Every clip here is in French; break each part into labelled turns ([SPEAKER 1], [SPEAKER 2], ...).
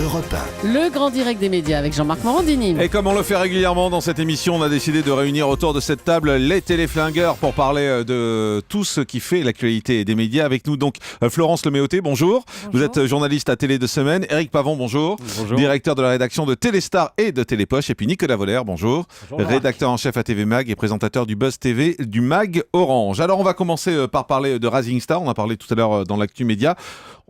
[SPEAKER 1] Europe 1.
[SPEAKER 2] Le grand direct des médias avec Jean-Marc Morandini.
[SPEAKER 3] Et comme on le fait régulièrement dans cette émission, on a décidé de réunir autour de cette table les téléflingueurs pour parler de tout ce qui fait l'actualité des médias. Avec nous donc Florence Leméoté, bonjour. Vous êtes journaliste à Télé 2 Semaines. Éric Pavon, bonjour.
[SPEAKER 4] Bonjour.
[SPEAKER 3] Directeur de la rédaction de Téléstar et de Télépoche. Et puis Nicolas Voller, bonjour.
[SPEAKER 4] Bonjour,
[SPEAKER 3] rédacteur en chef à TV Mag et présentateur du Buzz TV du Mag Orange. Alors on va commencer par parler de Rising Star. On a parlé tout à l'heure dans l'actu média.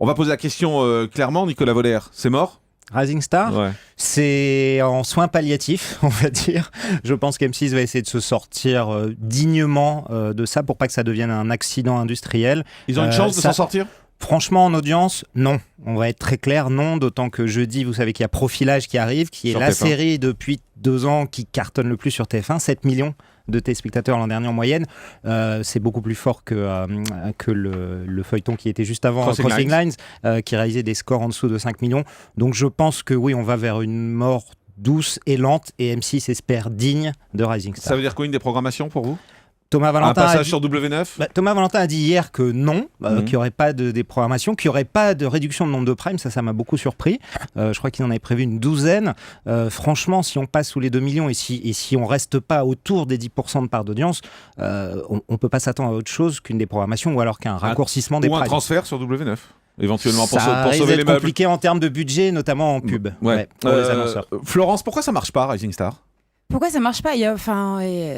[SPEAKER 3] On va poser la question clairement, Nicolas Voller, c'est mort ?
[SPEAKER 4] Rising Star,
[SPEAKER 3] Ouais.
[SPEAKER 4] c'est en soins palliatifs, on va dire. Je pense qu'M6 va essayer de se sortir dignement de ça pour pas que ça devienne un accident industriel.
[SPEAKER 3] Ils ont une chance de s'en sortir ?
[SPEAKER 4] Franchement, en audience, non. On va être très clair, non. D'autant que jeudi, vous savez qu'il y a Profilage qui arrive, qui est
[SPEAKER 3] Sur
[SPEAKER 4] la
[SPEAKER 3] TF1.
[SPEAKER 4] série depuis 2 ans qui cartonne le plus sur TF1, 7 millions de téléspectateurs l'an dernier en moyenne. C'est beaucoup plus fort que le feuilleton qui était juste avant,
[SPEAKER 3] Crossing
[SPEAKER 4] Lines, qui réalisait des scores en dessous de 5 millions. Donc je pense que oui, on va vers une mort douce et lente, et M6 espère digne de Rising Star.
[SPEAKER 3] Ça veut dire quoi, une des programmations pour vous ?
[SPEAKER 4] Thomas
[SPEAKER 3] Un
[SPEAKER 4] Valentin a
[SPEAKER 3] passage
[SPEAKER 4] dit...
[SPEAKER 3] sur W9 ?
[SPEAKER 4] Thomas Valentin a dit hier que non,
[SPEAKER 3] Mhm.
[SPEAKER 4] qu'il n'y aurait pas de déprogrammation, qu'il n'y aurait pas de réduction de nombre de primes. Ça m'a beaucoup surpris. Je crois qu'il en avait prévu une douzaine. Franchement, si on passe sous les 2 millions et si on ne reste pas autour des 10% de part d'audience, on ne peut pas s'attendre à autre chose qu'une déprogrammation ou alors qu'un raccourcissement des
[SPEAKER 3] Ou un
[SPEAKER 4] primes.
[SPEAKER 3] transfert sur W9 éventuellement pour
[SPEAKER 4] Ça risque
[SPEAKER 3] sauver les
[SPEAKER 4] d'être
[SPEAKER 3] meubles.
[SPEAKER 4] compliqué en termes de budget, notamment en pub.
[SPEAKER 3] Ouais.
[SPEAKER 4] Pour les annonceurs.
[SPEAKER 3] Florence, pourquoi ça marche pas Rising Star ?
[SPEAKER 5] Pourquoi ça marche pas ?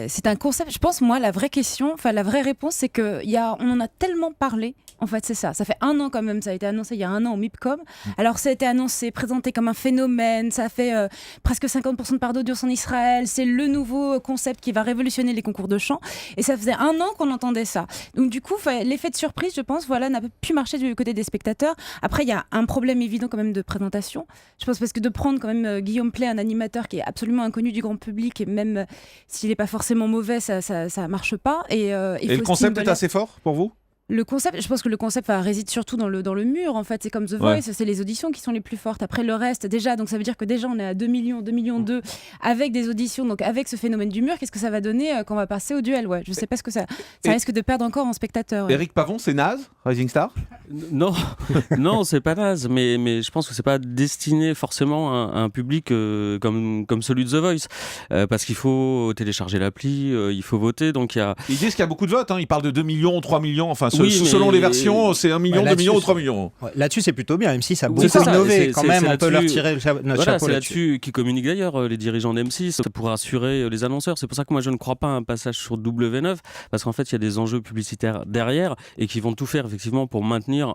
[SPEAKER 5] C'est un concept. Je pense, moi, la vraie question, la vraie réponse, c'est on en a tellement parlé. En fait, c'est ça. Ça fait 1 an quand même. Ça a été annoncé il y a 1 an au MIPCOM. Alors, ça a été annoncé, présenté comme un phénomène. Ça a fait presque 50% de part d'audience en Israël. C'est le nouveau concept qui va révolutionner les concours de chant. Et ça faisait 1 an qu'on entendait ça. Donc, du coup, l'effet de surprise, je pense, n'a pas pu marcher du côté des spectateurs. Après, il y a un problème évident quand même de présentation. Je pense parce que de prendre quand même Guillaume Pley, un animateur qui est absolument inconnu du grand public, et même s'il n'est pas forcément mauvais, ça marche pas. Et
[SPEAKER 3] Et le concept est assez fort pour vous ?
[SPEAKER 5] Le concept, je pense que le concept réside surtout dans le mur, en fait. C'est comme The Voice, c'est les auditions qui sont les plus fortes. Après, le reste, déjà, donc ça veut dire que déjà, on est à 2 millions 2, avec des auditions, donc avec ce phénomène du mur. Qu'est-ce que ça va donner quand on va passer au duel ? Je sais pas ce que ça risque de perdre encore en spectateurs.
[SPEAKER 3] Éric Pavon, c'est naze, Rising Star ?
[SPEAKER 6] Non, non, c'est pas naze, mais je pense que c'est pas destiné forcément à un public comme celui de The Voice, parce qu'il faut télécharger l'appli, il faut voter, donc il y a...
[SPEAKER 3] Ils disent qu'il y a beaucoup de votes, hein. Ils parlent de 2 millions, 3 millions, enfin
[SPEAKER 6] Oui,
[SPEAKER 3] selon
[SPEAKER 6] mais-
[SPEAKER 3] les versions, c'est 1 million, 2
[SPEAKER 4] là-dessus,
[SPEAKER 3] millions ou 3 millions.
[SPEAKER 4] Ouais, là-dessus, c'est plutôt bien. M6 a
[SPEAKER 6] Oui,
[SPEAKER 4] beaucoup
[SPEAKER 6] c'est ça.
[SPEAKER 4] innové
[SPEAKER 6] C'est-
[SPEAKER 4] quand
[SPEAKER 6] c'est-
[SPEAKER 4] même.
[SPEAKER 6] c'est
[SPEAKER 4] On peut leur
[SPEAKER 6] là-dessus-
[SPEAKER 4] tirer notre
[SPEAKER 6] Voilà,
[SPEAKER 4] chapeau
[SPEAKER 6] c'est
[SPEAKER 4] là-dessus.
[SPEAKER 6] là-dessus qu'ils communiquent d'ailleurs, les dirigeants d'M6, pour rassurer les annonceurs. C'est pour ça que moi je ne crois pas à un passage sur W9, parce qu'en fait il y a des enjeux publicitaires derrière et qui vont tout faire effectivement pour maintenir.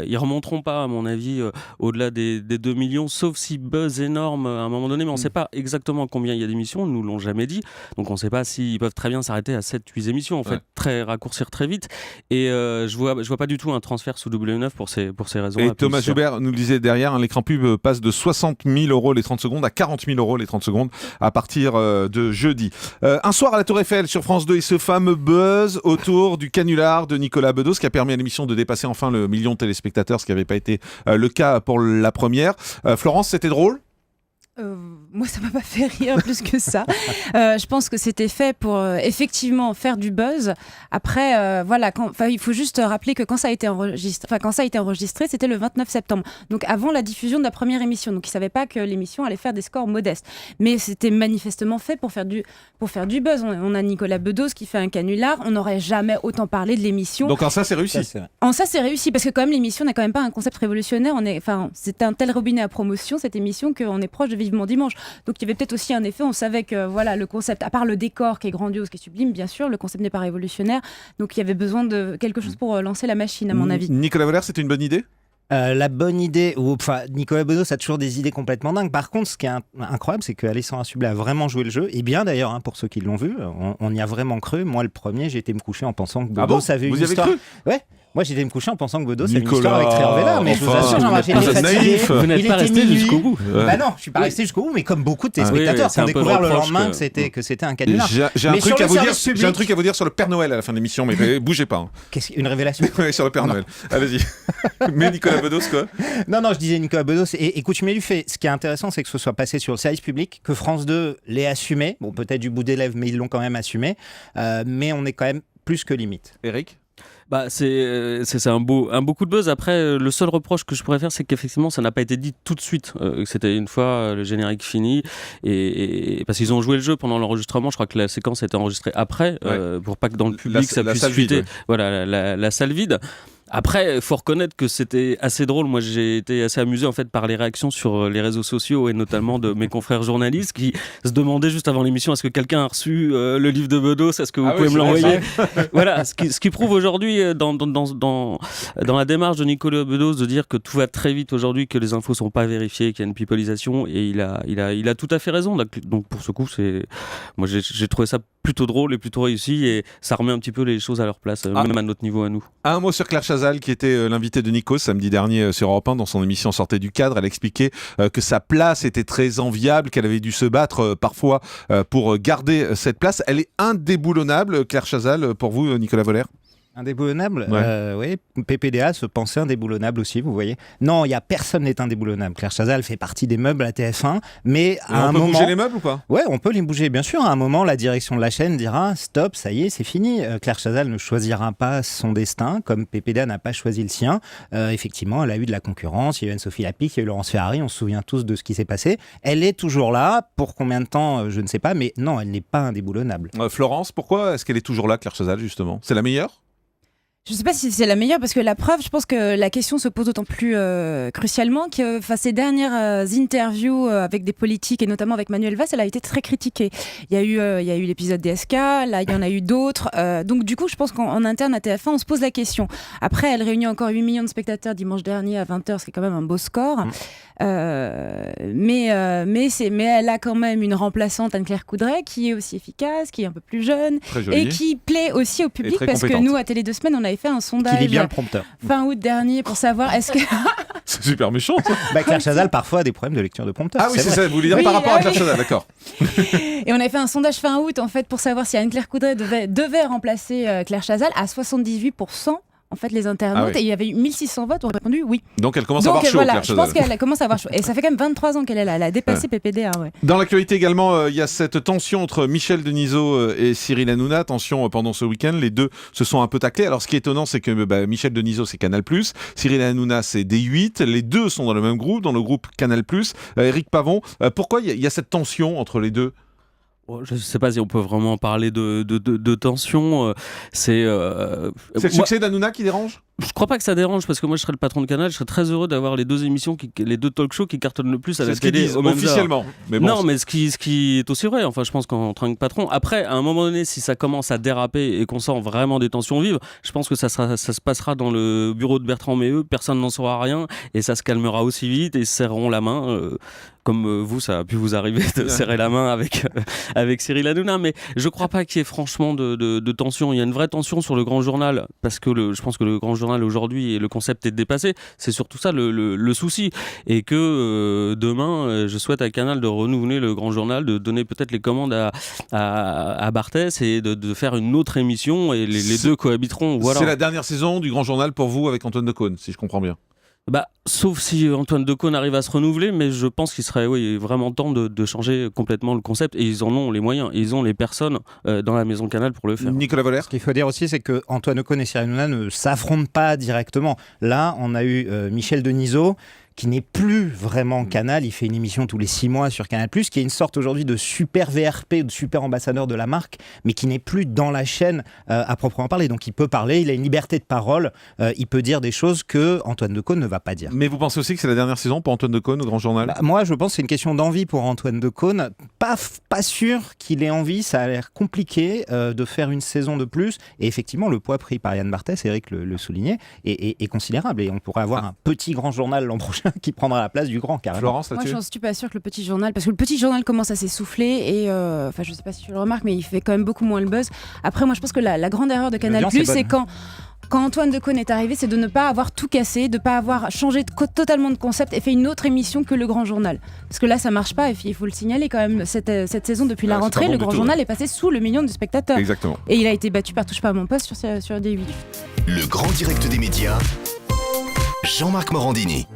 [SPEAKER 6] Ils remonteront pas, à mon avis, au-delà des 2 millions, sauf si buzz énorme à un moment donné, mais on ne sait pas exactement combien il y a d'émissions, ils nous l'ont jamais dit, donc on ne sait pas s'ils peuvent très bien s'arrêter à 7-8 émissions, en fait, raccourcir très vite. Et je vois pas du tout un transfert sous W9 pour ces raisons-là.
[SPEAKER 3] Et Thomas Joubert nous le disait derrière, hein, l'écran pub passe de 60 000 € les 30 secondes à 40 000 € les 30 secondes à partir de jeudi. Un soir à la Tour Eiffel sur France 2 et ce fameux buzz autour du canular de Nicolas Bedos qui a permis à l'émission de dépasser enfin le million de téléspectateurs, ce qui n'avait pas été le cas pour la première. Florence, c'était drôle ?
[SPEAKER 5] Moi, ça m'a pas fait rire plus que ça. Je pense que c'était fait pour effectivement faire du buzz. Après, il faut juste rappeler que quand ça a été enregistré, c'était le 29 septembre. Donc avant la diffusion de la première émission. Donc ils savaient pas que l'émission allait faire des scores modestes. Mais c'était manifestement fait pour faire du buzz. On a Nicolas Bedos qui fait un canular. On n'aurait jamais autant parlé de l'émission.
[SPEAKER 3] Donc en ça, c'est réussi.
[SPEAKER 4] Ça, c'est vrai.
[SPEAKER 5] En ça, c'est réussi parce que quand même l'émission n'a quand même pas un concept révolutionnaire. C'est un tel robinet à promotion cette émission qu'on est proche de Vivement Dimanche. Donc il y avait peut-être aussi un effet. On savait que le concept, à part le décor qui est grandiose, qui est sublime, bien sûr, le concept n'est pas révolutionnaire. Donc il y avait besoin de quelque chose pour lancer la machine, à mon avis.
[SPEAKER 3] Nicolas Voller, c'était une bonne idée ?
[SPEAKER 4] La bonne idée, Nicolas Bedos a toujours des idées complètement dingues. Par contre, ce qui est incroyable, c'est que Alessandra Sublet a vraiment joué le jeu. Et bien d'ailleurs, hein, pour ceux qui l'ont vu, on y a vraiment cru. Moi, le premier, j'ai été me coucher en pensant que Bedos avait
[SPEAKER 3] Vous
[SPEAKER 4] une
[SPEAKER 3] y avez
[SPEAKER 4] histoire.
[SPEAKER 3] cru ?
[SPEAKER 4] Ouais. Moi, j'étais me coucher en pensant que Bedos avait une
[SPEAKER 3] Nicolas,
[SPEAKER 4] histoire avec Tréorvella, mais je vous
[SPEAKER 3] enfin,
[SPEAKER 4] assure, Jean-Marc,
[SPEAKER 3] vous
[SPEAKER 4] j'étais
[SPEAKER 3] êtes
[SPEAKER 4] fatigué.
[SPEAKER 3] naïf.
[SPEAKER 6] Vous n'êtes
[SPEAKER 4] Il
[SPEAKER 6] pas
[SPEAKER 4] était
[SPEAKER 6] resté
[SPEAKER 4] minuit.
[SPEAKER 6] jusqu'au bout.
[SPEAKER 4] Bah non, je suis pas resté jusqu'au bout, mais comme beaucoup de téléspectateurs
[SPEAKER 6] oui,
[SPEAKER 4] qui
[SPEAKER 6] c'est
[SPEAKER 4] ont
[SPEAKER 6] un peu
[SPEAKER 4] découvert le
[SPEAKER 6] reproche
[SPEAKER 4] lendemain
[SPEAKER 6] que-
[SPEAKER 4] que c'était un canular.
[SPEAKER 3] J'ai un
[SPEAKER 4] Mais
[SPEAKER 3] truc
[SPEAKER 4] sur
[SPEAKER 3] à
[SPEAKER 4] le
[SPEAKER 3] vous dire.
[SPEAKER 4] service public-
[SPEAKER 3] J'ai un truc à vous dire sur le Père Noël à la fin de l'émission, mais bougez pas. Hein.
[SPEAKER 4] Une révélation.
[SPEAKER 3] Ouais, sur le Père Noël. Allez-y. Mais Nicolas Bedos, quoi.
[SPEAKER 4] Non, je disais Nicolas Bedos. Et Coutumier lui fait. Ce qui est intéressant, c'est que ce soit passé sur le service public, que France 2 l'ait assumé. Bon, peut-être du bout des lèvres, mais ils l'ont quand même assumé. Mais on est quand même plus que limite.
[SPEAKER 3] Éric ?
[SPEAKER 6] C'est un beau coup de buzz. Après, le seul reproche que je pourrais faire, c'est qu'effectivement, ça n'a pas été dit tout de suite. Que c'était une fois le générique fini. Et parce qu'ils ont joué le jeu pendant l'enregistrement. Je crois que la séquence a été enregistrée après, pour pas que dans le public ça puisse fuiter. Voilà, la salle vide. Après, il faut reconnaître que c'était assez drôle. Moi, j'ai été assez amusé en fait par les réactions sur les réseaux sociaux et notamment de mes confrères journalistes qui se demandaient juste avant l'émission est-ce que quelqu'un a reçu le livre de Bedos, est-ce que vous pouvez me l'envoyer. Voilà, ce qui prouve aujourd'hui dans la démarche de Nicolas Bedos de dire que tout va très vite aujourd'hui, que les infos sont pas vérifiées, qu'il y a une pipolisation, et il a tout à fait raison. Donc pour ce coup, moi j'ai trouvé ça plutôt drôle et plutôt réussi, et ça remet un petit peu les choses à leur place, même à notre niveau à nous.
[SPEAKER 3] Un mot sur Claire Chazal, qui était l'invitée de Nikos samedi dernier sur Europe 1 dans son émission Sortez du cadre. Elle expliquait que sa place était très enviable, qu'elle avait dû se battre parfois pour garder cette place. Elle est indéboulonnable, Claire Chazal, pour vous, Nicolas Voller?
[SPEAKER 4] Indéboulonnable, oui. PPDA se pensait indéboulonnable aussi, vous voyez. Non, il y a personne n'est indéboulonnable. Claire Chazal fait partie des meubles à TF1, mais à un moment... On peut
[SPEAKER 3] bouger les meubles ou pas?
[SPEAKER 4] Ouais, on peut les bouger, bien sûr. À un moment, la direction de la chaîne dira stop, ça y est, c'est fini. Claire Chazal ne choisira pas son destin, comme PPDA n'a pas choisi le sien. Effectivement, elle a eu de la concurrence. Il y a eu Anne-Sophie Lapix, il y a eu Laurence Ferrari. On se souvient tous de ce qui s'est passé. Elle est toujours là. Pour combien de temps, je ne sais pas, mais non, elle n'est pas indéboulonnable.
[SPEAKER 3] Florence, pourquoi est-ce qu'elle est toujours là, Claire Chazal, justement? C'est la meilleure?
[SPEAKER 5] Je ne sais pas si c'est la meilleure, parce que la preuve, je pense que la question se pose d'autant plus crucialement que ces dernières interviews avec des politiques, et notamment avec Manuel Valls, elle a été très critiquée. Il y a eu l'épisode DSK, là il y en a eu d'autres. Donc du coup, je pense qu'en interne à TF1, on se pose la question. Après, elle réunit encore 8 millions de spectateurs dimanche dernier à 20h, ce qui est quand même un beau score. Mais elle a quand même une remplaçante, Anne-Claire Coudray, qui est aussi efficace, qui est un peu plus jeune et qui plaît aussi au public, parce que nous, à Télé 2 Semaines, on avait fait un sondage
[SPEAKER 4] qui lit bien le prompteur.
[SPEAKER 5] Fin août dernier pour savoir est-ce que...
[SPEAKER 3] C'est super méchant, ça.
[SPEAKER 4] Claire Chazal parfois a des problèmes de lecture de prompteur.
[SPEAKER 3] Ah oui, c'est ça, vous voulez dire par rapport à Claire Chazal, d'accord.
[SPEAKER 5] Et on avait fait un sondage fin août en fait pour savoir si Anne-Claire Coudray devait remplacer Claire Chazal. À 78%, en fait, les internautes, et il y avait eu 1600 votes, ont répondu oui.
[SPEAKER 3] Donc elle commence à avoir chaud,
[SPEAKER 5] voilà,
[SPEAKER 3] Claire
[SPEAKER 5] je
[SPEAKER 3] Chazal.
[SPEAKER 5] pense qu'elle commence à avoir chaud. Et ça fait quand même 23 ans qu'elle est là. Elle a dépassé PPDA. Ouais.
[SPEAKER 3] Dans l'actualité également, il y a cette tension entre Michel Denisot et Cyril Hanouna. Tension pendant ce week-end, les deux se sont un peu taclés. Alors ce qui est étonnant, c'est que Michel Denisot, c'est Canal+, Cyril Hanouna, c'est D8. Les deux sont dans le même groupe, dans le groupe Canal+. Éric Pavon, pourquoi il y a cette tension entre les deux?
[SPEAKER 6] Je ne sais pas si on peut vraiment parler de tension. C'est
[SPEAKER 3] le succès d'Hanouna qui dérange?
[SPEAKER 6] Je crois pas que ça dérange, parce que moi je serais le patron de Canal, je serais très heureux d'avoir les deux émissions, les deux talk shows qui cartonnent le plus à la télé au même
[SPEAKER 3] officiellement. Mais bon,
[SPEAKER 6] non, mais ce qui est aussi vrai. Enfin, je pense qu'en tant que patron, après, à un moment donné, si ça commence à déraper et qu'on sent vraiment des tensions vives, je pense que ça se passera dans le bureau de Bertrand Méheux. Personne n'en saura rien et ça se calmera aussi vite et ils se serreront la main. Comme vous, ça a pu vous arriver de serrer la main avec Cyril Hanouna, mais je crois pas qu'il y ait franchement de tension. Il y a une vraie tension sur le Grand Journal, parce que je pense que le Grand Journal aujourd'hui, le concept est dépassé. C'est surtout ça le souci, et que demain, je souhaite à Canal de renouveler le Grand Journal, de donner peut-être les commandes à Barthès et de faire une autre émission, et les deux cohabiteront. Voilà.
[SPEAKER 3] C'est la dernière saison du Grand Journal pour vous avec Antoine Decaune, si je comprends bien.
[SPEAKER 6] Sauf si Antoine Decaune arrive à se renouveler, mais je pense qu'il serait vraiment temps de changer complètement le concept, et ils en ont les moyens, ils ont les personnes dans la maison Canal pour le faire.
[SPEAKER 3] Nicolas Voller.
[SPEAKER 4] Ce qu'il faut dire aussi, c'est que Antoine Decaune et Cyril Hanouna ne s'affrontent pas directement. Là, on a eu Michel Denisot, qui n'est plus vraiment Canal, il fait une émission tous les 6 mois sur Canal+, qui est une sorte aujourd'hui de super VRP, de super ambassadeur de la marque, mais qui n'est plus dans la chaîne à proprement parler. Donc il peut parler, il a une liberté de parole, il peut dire des choses que Antoine Decaune ne va pas dire.
[SPEAKER 3] Mais vous pensez aussi que c'est la dernière saison pour Antoine Decaune au Grand Journal?
[SPEAKER 4] Moi, je pense que c'est une question d'envie pour Antoine Decaune. Pas sûr qu'il ait envie, ça a l'air compliqué de faire une saison de plus. Et effectivement, le poids pris par Yann Barthès, Eric le soulignait, est considérable. Et on pourrait avoir un petit Grand Journal l'an prochain qui prendra la place du grand, carrément.
[SPEAKER 3] Florence,
[SPEAKER 5] moi, je ne suis pas sûre que le petit journal, parce que le petit journal commence à s'essouffler, et je ne sais pas si tu le remarques, mais il fait quand même beaucoup moins le buzz. Après, moi, je pense que la grande erreur de Canal+, c'est quand Antoine Decaune est arrivé, c'est de ne pas avoir tout cassé, de ne pas avoir changé totalement de concept et fait une autre émission que le Grand Journal. Parce que là, ça marche pas, et il faut le signaler quand même. Cette saison, depuis la rentrée, le Grand Journal est passé sous le million de spectateurs.
[SPEAKER 3] Exactement.
[SPEAKER 5] Et il a été battu par Touche pas à mon poste sur D8.
[SPEAKER 1] Le grand direct des médias, Jean-Marc Morandini.